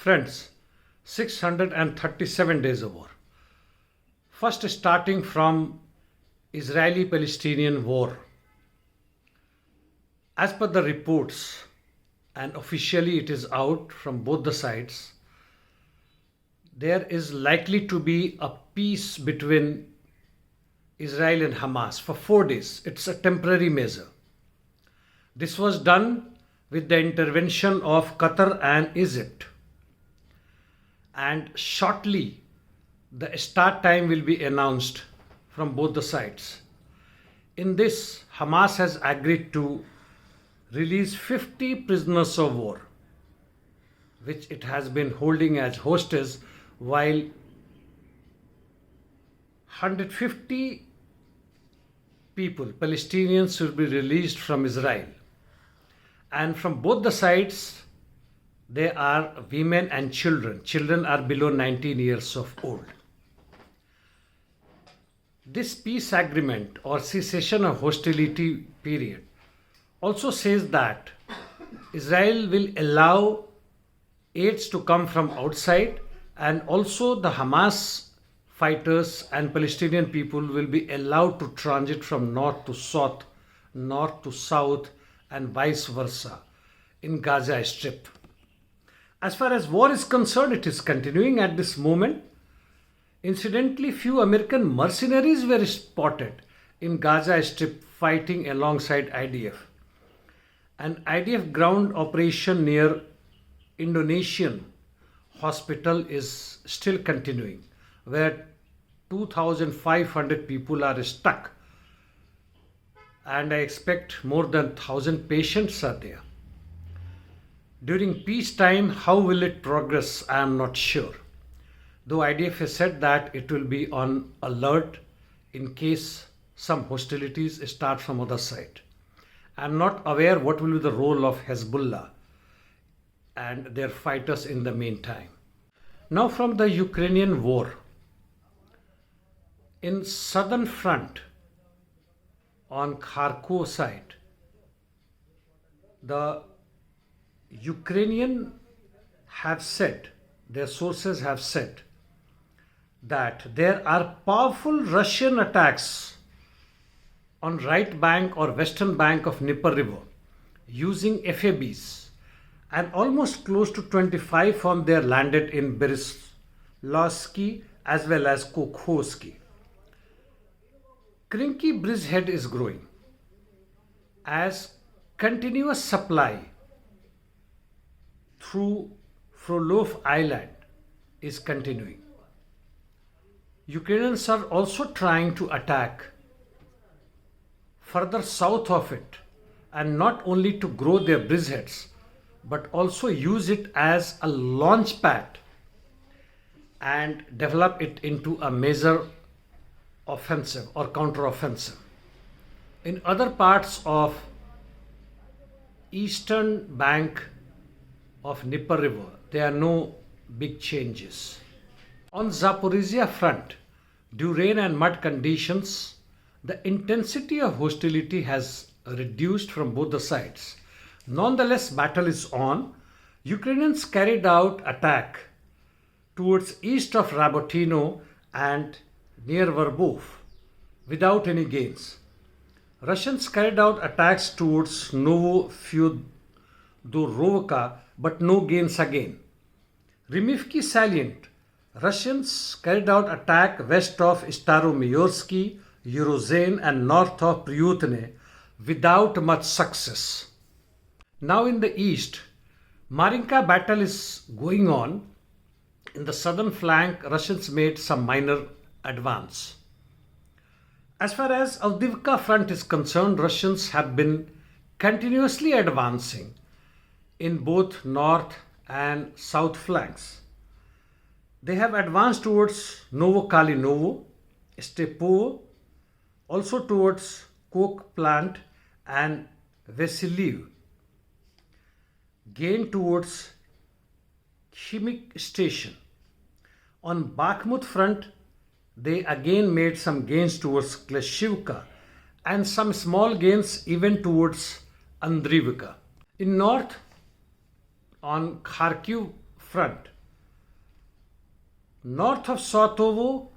Friends, 637 days of war. First, starting from Israeli-Palestinian war. As per the reports, and officially it is out from both the sides, there is likely to be a peace between Israel and Hamas for 4 days. It's a temporary measure. This was done with the intervention of Qatar and Egypt. And shortly, the start time will be announced from both the sides. In this, Hamas has agreed to release 50 prisoners of war, which it has been holding as hostages, while 150 people, Palestinians, will be released from Israel. And from both the sides, there are women and children. Children are below 19 years of old. This peace agreement or cessation of hostility period also says that Israel will allow aids to come from outside, and also the Hamas fighters and Palestinian people will be allowed to transit from north to south, north to south, and vice versa in Gaza Strip. As far as war is concerned, it is continuing at this moment. Incidentally, few American mercenaries were spotted in Gaza Strip fighting alongside IDF. An IDF ground operation near Indonesian hospital is still continuing, where 2,500 people are stuck, and I expect more than 1,000 patients are there. During peacetime, how will it progress? I am not sure. Though IDF has said that it will be on alert in case some hostilities start from other side. I am not aware what will be the role of Hezbollah and their fighters in the meantime. Now from the Ukrainian war. In southern front on Kharkov side, the Ukrainian have said, their sources have said, that there are powerful Russian attacks on right bank or western bank of Dnieper River using FABs, and almost close to 25 from there landed in Beryslawski as well as Kokhovsky. Krynki bridgehead is growing as continuous supply through Frolov Island is continuing. Ukrainians are also trying to attack further south of it, and not only to grow their bridgeheads, but also use it as a launch pad and develop it into a major offensive or counter-offensive. In other parts of eastern bank of Dnieper River, there are no big changes. On Zaporizhia front, due rain and mud conditions, the intensity of hostility has reduced from both the sides. Nonetheless, battle is on. Ukrainians carried out attack towards east of Rabotino and near Verbov without any gains. Russians carried out attacks towards Novofyodorovka, but no gains again. Rimivki salient, Russians carried out attack west of Staromayorsky, Urozhain and north of Pryutne without much success. Now in the east, Marinka battle is going on. In the southern flank, Russians made some minor advance. As far as Avdiivka front is concerned, Russians have been continuously advancing in both north and south flanks. They have advanced towards Novokalinovo, Stepovo, also towards coke plant and Vasiliev, gained towards Chimik station. On Bakhmut front, they again made some gains towards Klashivka and some small gains even towards Avdiivka. In north, on Kharkiv front. North of Satovo,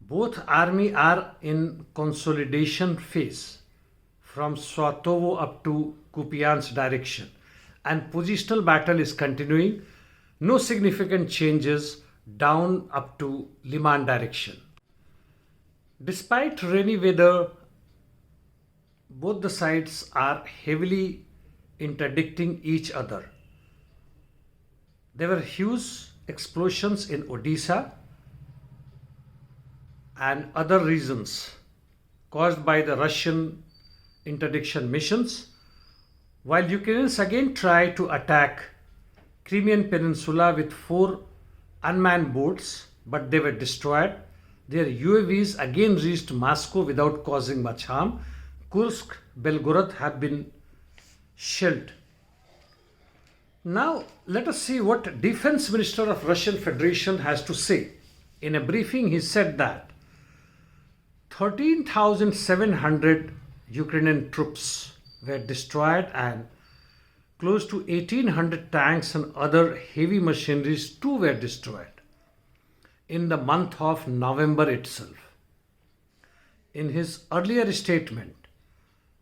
both army are in consolidation phase from Satovo up to Kupiansk direction, and positional battle is continuing. No significant changes down up to Liman direction. Despite rainy weather, both the sides are heavily interdicting each other. There were huge explosions in Odisha and other regions caused by the Russian interdiction missions, while Ukrainians again try to attack Crimean Peninsula with 4 unmanned boats, but they were destroyed. Their UAVs again reached Moscow without causing much harm. Kursk, Belgorod have been shelled. Now let us see what Defense Minister of Russian Federation has to say. In a briefing he said that 13,700 Ukrainian troops were destroyed and close to 1,800 tanks and other heavy machineries too were destroyed in the month of November itself. In his earlier statement,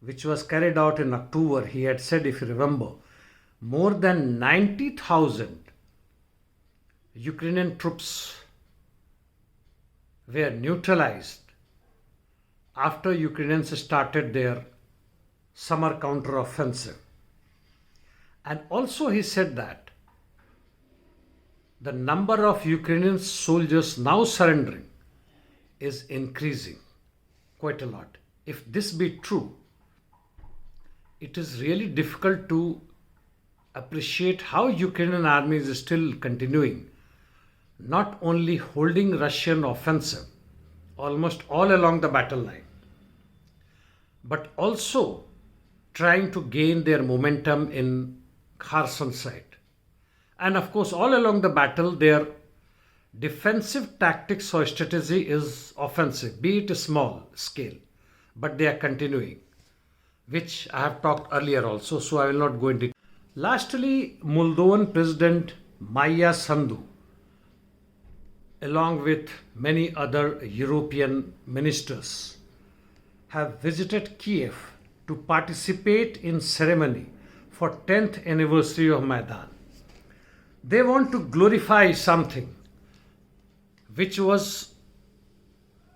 which was carried out in October, he had said, if you remember, more than 90,000 Ukrainian troops were neutralized after Ukrainians started their summer counter-offensive. And also he said that the number of Ukrainian soldiers now surrendering is increasing quite a lot. If this be true, it is really difficult to appreciate how Ukrainian army is still continuing, not only holding Russian offensive almost all along the battle line, but also trying to gain their momentum in Kherson side. And of course, all along the battle, their defensive tactics or strategy is offensive, be it a small scale, but they are continuing, which I have talked earlier also, so I will not go into it. Lastly, Moldovan President Maia Sandu, along with many other European ministers, have visited Kiev to participate in ceremony for 10th anniversary of Maidan. They want to glorify something which was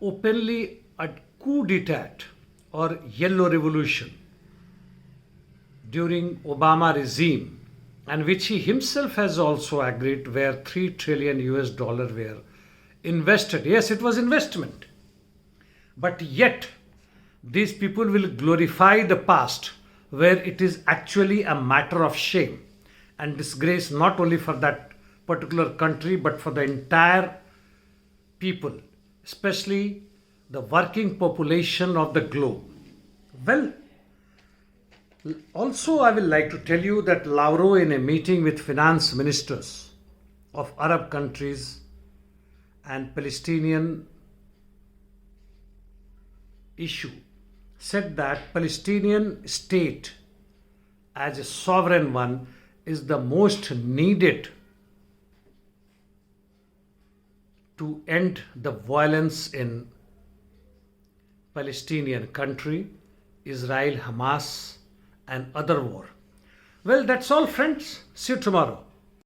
openly a coup d'etat or yellow revolution during Obama regime, and which he himself has also agreed, where $3 trillion were invested. Yes, it was investment. But yet, these people will glorify the past, where it is actually a matter of shame and disgrace, not only for that particular country, but for the entire people, especially the working population of the globe. Well, also I will like to tell you that Lavrov, in a meeting with finance ministers of Arab countries and Palestinian issue, said that Palestinian state as a sovereign one is the most needed to end the violence in Palestinian country, Israel, Hamas and other war. Well, that's all friends. See you tomorrow.